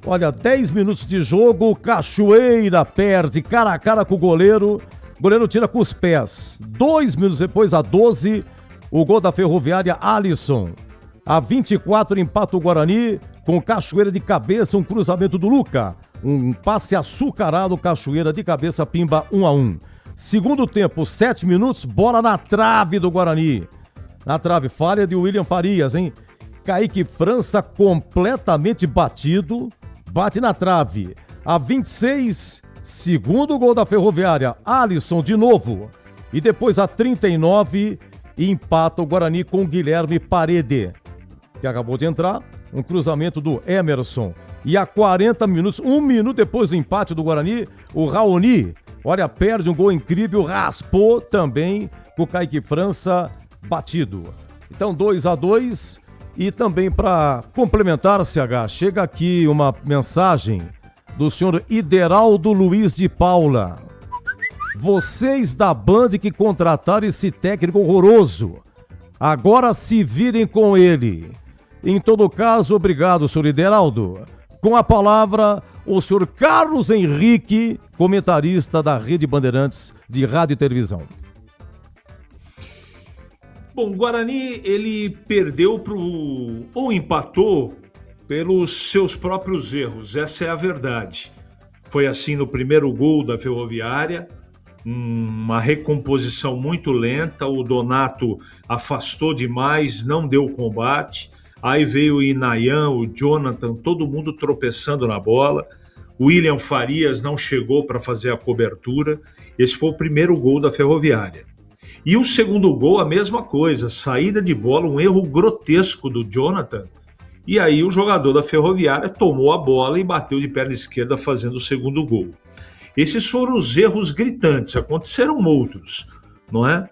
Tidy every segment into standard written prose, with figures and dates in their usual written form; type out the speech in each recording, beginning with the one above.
Olha, 10 minutos de jogo, Cachoeira perde cara a cara com o goleiro. O goleiro tira com os pés. 2 minutos depois, a 12, o gol da Ferroviária, Alisson. A 24, empata o Guarani com Cachoeira de cabeça, um cruzamento do Luca. Um passe açucarado, Cachoeira de cabeça, pimba 1-1. Segundo tempo, 7 minutos, bola na trave do Guarani. Na trave, falha de William Farias, hein? Kaique França completamente batido, bate na trave. A 26, segundo gol da Ferroviária, Alisson de novo. E depois a 39, empata o Guarani com Guilherme Parede, que acabou de entrar, um cruzamento do Emerson. E a 40 minutos, 1 minuto depois do empate do Guarani, o Raoni, olha, perde um gol incrível, raspou também com o Kaique França batido. Então 2-2. E também para complementar, CH, chega aqui uma mensagem do senhor Ideraldo Luiz de Paula. Vocês da Band que contrataram esse técnico horroroso, agora se virem com ele. Em todo caso, obrigado, senhor Ideraldo. Com a palavra, o senhor Carlos Henrique, comentarista da Rede Bandeirantes de Rádio e Televisão. Bom, o Guarani, ele perdeu ou empatou pelos seus próprios erros, essa é a verdade. Foi assim no primeiro gol da Ferroviária, uma recomposição muito lenta, o Donato afastou demais, não deu combate, aí veio o Inayan, o Jonathan, todo mundo tropeçando na bola, o William Farias não chegou para fazer a cobertura, esse foi o primeiro gol da Ferroviária. E o segundo gol, a mesma coisa, saída de bola, um erro grotesco do Jonathan. E aí o jogador da Ferroviária tomou a bola e bateu de perna esquerda fazendo o segundo gol. Esses foram os erros gritantes, aconteceram outros, não é?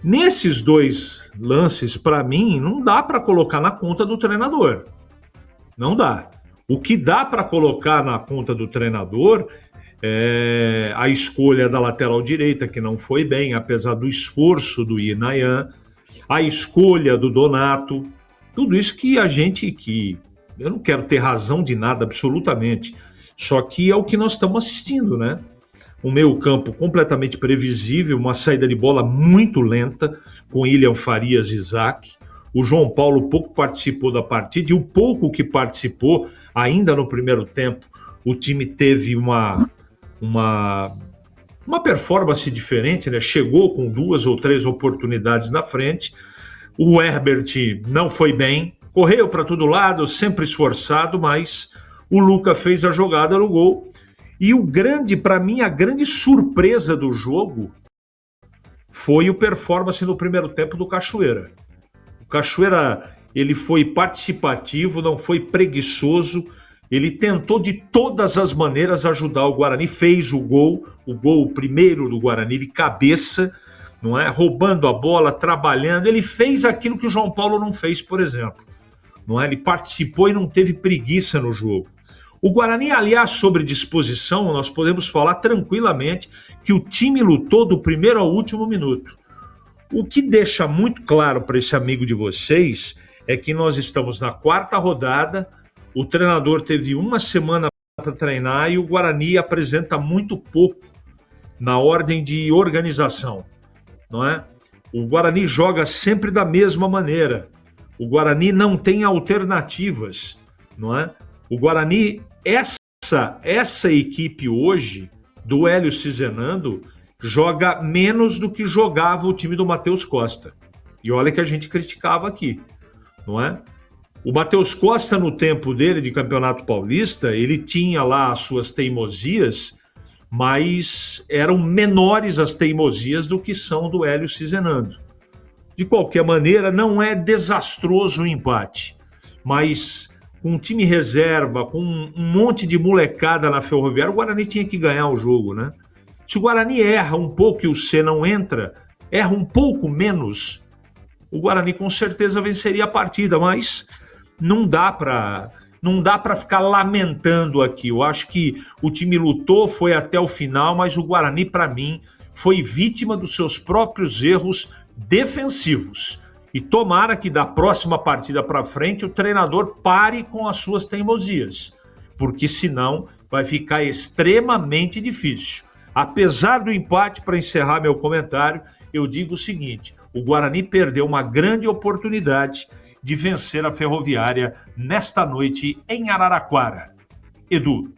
Nesses dois lances, para mim, não dá para colocar na conta do treinador. Não dá. O que dá para colocar na conta do treinador a escolha da lateral direita, que não foi bem, apesar do esforço do Inayan, a escolha do Donato, tudo isso que eu não quero ter razão de nada, absolutamente, só que é o que nós estamos assistindo, né? Um meio-campo completamente previsível, uma saída de bola muito lenta, com William Farias e Isaac. O João Paulo pouco participou da partida, e o pouco que participou, ainda no primeiro tempo, o time teve uma performance diferente, né? Chegou com 2 ou 3 oportunidades na frente. O Herbert não foi bem, correu para todo lado, sempre esforçado, mas o Luca fez a jogada no gol. E para mim, a grande surpresa do jogo foi o performance no primeiro tempo do Cachoeira. O Cachoeira, ele foi participativo, não foi preguiçoso. Ele tentou de todas as maneiras ajudar o Guarani, fez o gol primeiro do Guarani de cabeça, não é? Roubando a bola, trabalhando. Ele fez aquilo que o João Paulo não fez, por exemplo. Não é? Ele participou e não teve preguiça no jogo. O Guarani, aliás, sobre disposição, nós podemos falar tranquilamente que o time lutou do primeiro ao último minuto. O que deixa muito claro para esse amigo de vocês é que nós estamos na 4ª rodada. O treinador teve uma semana para treinar e o Guarani apresenta muito pouco na ordem de organização, não é? O Guarani joga sempre da mesma maneira. O Guarani não tem alternativas, não é? O Guarani, essa equipe hoje, do Hélio Cizenando, joga menos do que jogava o time do Matheus Costa. E olha que a gente criticava aqui, não é? O Matheus Costa, no tempo dele de Campeonato Paulista, ele tinha lá as suas teimosias, mas eram menores as teimosias do que são do Hélio Cizenando. De qualquer maneira, não é desastroso o empate, mas com um time reserva, com um monte de molecada na Ferroviária, o Guarani tinha que ganhar o jogo, né? Se o Guarani erra um pouco e o C não entra, erra um pouco menos, o Guarani com certeza venceria a partida, mas não dá para ficar lamentando aqui. Eu acho que o time lutou, foi até o final, mas o Guarani, para mim, foi vítima dos seus próprios erros defensivos. E tomara que da próxima partida para frente o treinador pare com as suas teimosias, porque senão vai ficar extremamente difícil. Apesar do empate, para encerrar meu comentário, eu digo o seguinte: o Guarani perdeu uma grande oportunidade de vencer a Ferroviária nesta noite em Araraquara. Edu.